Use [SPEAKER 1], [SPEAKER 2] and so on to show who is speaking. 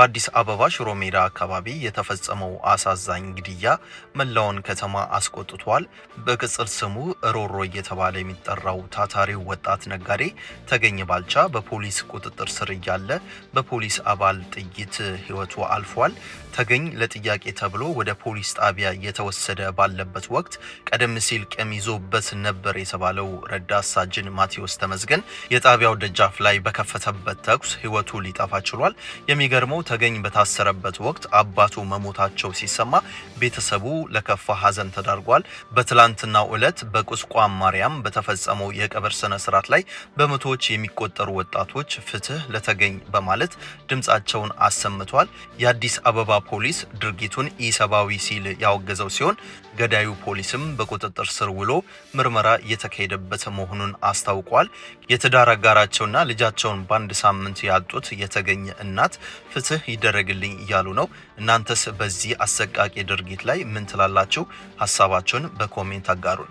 [SPEAKER 1] በአዲስ አበባ ሽሮ ሜዳ አካባቢ የተፈጸመው አሳዛኝ ግድያ መላውን ከተማ አስቆጥቷል። በቅጽል ስሙ ሮሮ እየተባለ የሚጠራው ታታሪው ወጣት ነጋዴ ተገኝ ባልቻ በፖሊስ ቁጥጥር ስር እያለ በፖሊስ አባል ጥይት ሕይወቱ አልፏል። ተገኝ ለጥያቄ ተብሎ ወደ ፖሊስ ጣቢያ እየተወሰደ ባለበት ወቅት ቀደም ሲል ቀሚዞበት ነበር የተባለው ረዳት ሳጅን ማቴዎስ ተመስገን የጣቢያው ደጃፍ ላይ በከፈተበት ተኩስ ሕይወቱ ሊጠፋ ችሏል። የሚገርመው ተገኝ በታሰረበት ወቅት አባቱ መሞታቸው ሲሰማ ቤተሰቡ ለከፋ ሐዘን ተዳርጓል። በትላንትናው ዕለት በቁስቋም ማርያም በተፈጸመው የቀብር ስነ ስርዓት ላይ በመቶዎች የሚቆጠሩ ወጣቶች ፍትህ ለተገኝ በማለት ድምጻቸውን አሰምተዋል። የአዲስ አበባ ፖሊስ ድርጊቱን ኢሰባዊ ሲል ያወገዘው ሲሆን ገዳዩ ፖሊስም በቁጥጥር ስር ውሎ ምርመራ እየተካሄደበት መሆኑን አስታውቋል። የትዳር አጋራቸውና ልጃቸውን በአንድ ሳምንት ያጡት የተገኘ እናት ፍትህ ይደረግልኝ እያሉ ነው። እናንተስ በዚህ አሰቃቂ ድርጊት ላይ ምን ትላላችሁ? ሐሳባችሁን በኮሜንት አጋሩን።